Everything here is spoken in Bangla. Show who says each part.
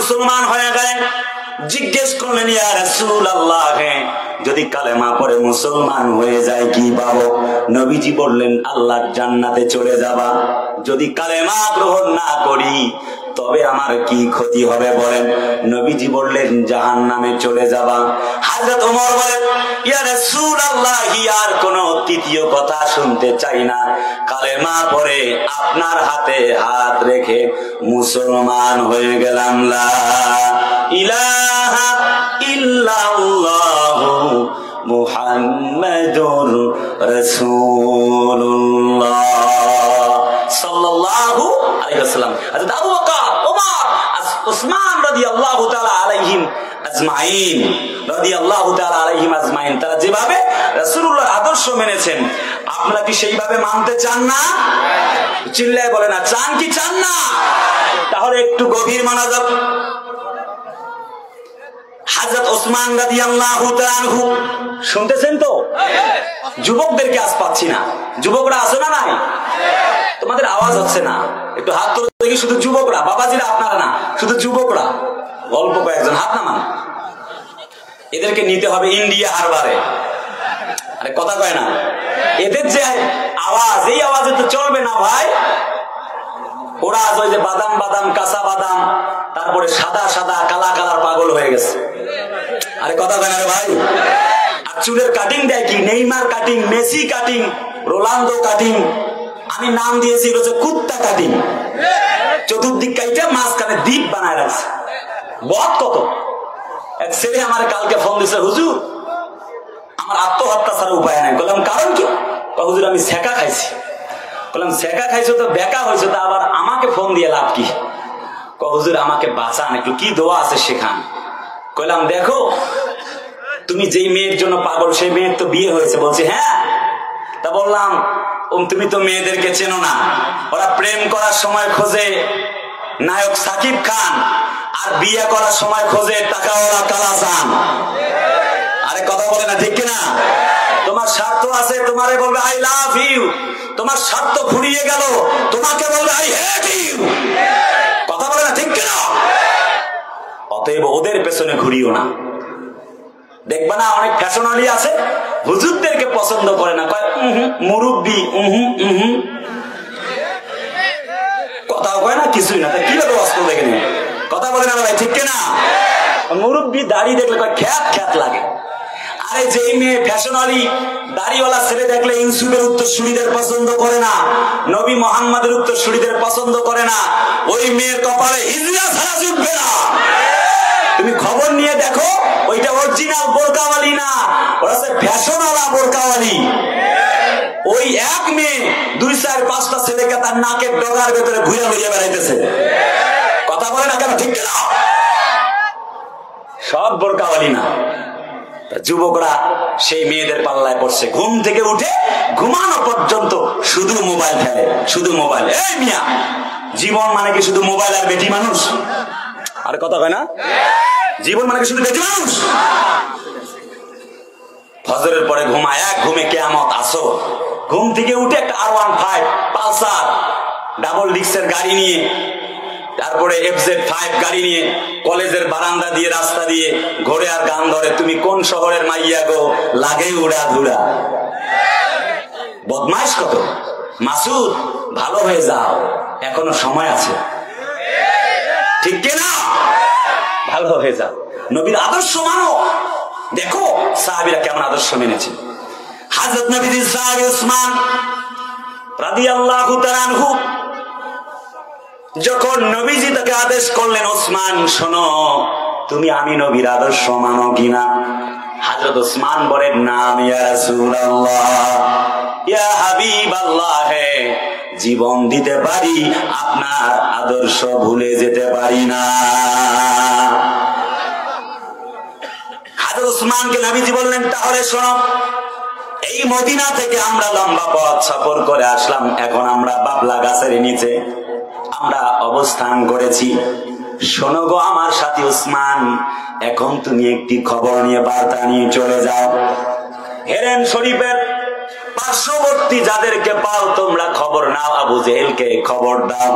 Speaker 1: মুসলমান হয়ে গেলেন। জিজ্ঞেস করলেন, ইয়া রাসূলুল্লাহ, যদি কালেমা পড়ে মুসলমান হয়ে যায় কি পাবো? নবীজি বললেন, আল্লাহর জান্নাতে চলে যাবা। যদি কালেমা গ্রহণ না করি তবে আমার কি ক্ষতি হবে বলেন? নবীজি বললেন, জাহান্নামে চলে যাবা। হযরত ওমর বলেন, ইয়া রাসূলুল্লাহ, আর কোন তৃতীয় কথা শুনতে চাই না। কালেমা পড়ে আপনার হাতে হাত রেখে মুসলমান হয়ে গেলাম। লা ইলাহা ইল্লাল্লাহু মুহাম্মাদুর রাসূলুল্লাহ সাল্লাল্লাহু আলাইহি ওয়াসাল্লাম। হযরত আবু বকর, ওমর, উসমান রাদিয়াল্লাহু তাআলা আলাইহিম আজমাইন, রাদিয়াল্লাহু তাআলা আলাইহিম আজমাইন, তারা যেভাবে রাসূলুল্লাহর আদর্শ মেনেছেন, আপনারা কি সেইভাবে মানতে চান না? চিল্লায় বলে না, চান কি চান না? তাহলে একটু গভীর মনোযোগ। হযরত ওসমান রাদিয়াল্লাহু তাআলা আনহু, শুনতেছেন তো? যুবকদেরকে আজ পাচ্ছি না। যুবকরা আছে না নাই? তোমাদের আওয়াজ হচ্ছে না, একটু হাত তুলে দেখি। শুধু যুবকরা, বাবাজিরা আপনারা না, শুধু যুবকরা, অল্প কয়েকজন হাত নামান। এদেরকে নিতে হবে ইন্ডিয়া হারবারে। আরে কথা কয় না, এদের যে আওয়াজ, এই আওয়াজে তো চলবে না ভাই। ওরা আজ ওই যে বাদাম বাদাম, কাঁচা বাদাম, তারপরে সাদা সাদা, কালা কালার পাগল হয়ে গেছে। আরে কথা কয় না রে ভাই। আর চুলের কাটিং দেয় কি, Neymar cutting, Messi cutting, Ronaldo cutting. আমি নাম দিয়েছি হচ্ছে কুত্তা কাটিং। চতুর্দিক কাইটা মাঝখানে দ্বীপ বানায় রাখছে। বদ কত। এক ছেলে আমার কালকে ফোন দিছে, হুজুর আমার আত্মহত্যা ছাড়া উপায় নাই। বললাম কারণ কি? হুজুর আমি সেকা খাইছি। বললাম সেকা খাইছো তো বেকা হয়েছে, তা আবার আমাকে ফোন দিয়ে লাভ কি? হুজুর আমাকে বাঁচান, একটু কি দোয়া আছে শেখান। কইলাম দেখো, তুমি যেই মেয়ের জন্য পাগল সেই মেয়ের তো বিয়ে হয়েছে। বলছে হ্যাঁ। তা বললাম তুমি তো মেয়েদেরকে চেনো না। ওরা প্রেম করার সময় খোঁজে নায়ক সাকিব খান, আর বিয়ে করার সময় খোঁজে টাকাওয়ালা কালাচান। আরে কথা বলে না, ঠিক কিনা? তোমার স্বার্থ আছে, তোমারে বলবে আই লাভ ইউ। তোমার স্বার্থ ফুরিয়ে গেল, তোমাকে বলবে আই হেট ইউ। কথা বলে না, ঠিক কিনা? অতএব ওদের পেছনে ঘুরিও না। দেখবা না অনেক ফ্যাশনালি আছে, হুজুরদেরকে পছন্দ করে না, কয় মুরব্বি, কথা কয় না, কিছুই না। তাই কিভাবে অস্ত্র দেখে নেই? কথা বলে না ভাই, ঠিক কিনা? মুরব্বি দাড়ি দেখলে কয় খ্যাত খ্যাত লাগে। আরে যেই মেয়ে ফ্যাশনালি দাড়িওয়ালা ছেলে দেখলে ইউসুফের উত্তরসূরিদের পছন্দ করে না, নবী মুহাম্মদের উত্তরসূরিদের পছন্দ করে না, ওই মেয়ের কপালে হিজরা ছাড়া জুটবে না। তুমি খবর নিয়ে দেখো, ওইটা অরিজিনাল বোরকাওয়ালি না, ওরা ফ্যাশনওয়ালা বোরকাওয়ালি। ওই এক মেয়ে 2-4-5টা ছেলেকে তার নাকের ডগার ভেতরে ঘুরে ঘুরে বেড়াইতেছে। কথা বলে না কেন, ঠিক না? সব বোরকাওয়ালি না। যুবকরা সেই মেয়েদের পাল্লায় পড়ছে। ঘুম থেকে উঠে ঘুমানো পর্যন্ত শুধু মোবাইল খেলে, শুধু মোবাইল। এই মিয়া, জীবন মানে কি শুধু মোবাইল আর বেটি মানুষ? আর কথা কয় না, জীবন মানে কি শুধু বেটি মানুষ? ফজরের পরে ঘুমায়, এক ঘুমে কিয়ামত আসো। ঘুম থেকে উঠে একটা R15 পালসার ডাবল ডিস্কের গাড়ি নিয়ে, তারপরে FZ5 গাড়ি নিয়ে কলেজের বারান্দা দিয়ে, রাস্তা দিয়ে ঘোরে আর গান ধরে, তুমি কোন শহরের মাইয়া গো, লাগে উড়া ধুরা। বদমাইশ কত। মাসুদ ভালো হয়ে যাও, এখনো সময় আছে, ঠিক কিনা? ভালো হয়ে যাও, নবীর আদর্শ মানো। দেখো সাহাবীরা কেমন আদর্শ মেনেছেন। হযরত নবীর সাহাবী উসমান রাদিয়াল্লাহু তাআলা আনহু, যখন নবীজি তাকে আদেশ করলেন, ওসমান শোনো, তুমি আমি নবীর আদর্শ মানো কিনা? হযরত ওসমান বলেন, নাম ইয়া রাসূলুল্লাহ, ইয়া হাবিবাল্লাহ, জীবন দিতে পারি, আপনার আদর্শ ভুলে যেতে পারি না। হযরত ওসমানকে নবীজি বললেন, তাহলে শোনো, এই মদিনা থেকে আমরা লম্বা পথ সফর করে আসলাম, এখন আমরা বাবলা গাছের নিচে আমরা অবস্থান করেছি। শোনো গো আমার সাথী ওসমান, এখন তুমি একটি খবর নিয়ে, বার্তা নিয়ে চলে যাও। হেরেন শরীফের পার্শ্ববর্তী যাদেরকে পাও তোমরা খবর নাও, আবু জেহেলকে খবর দাও।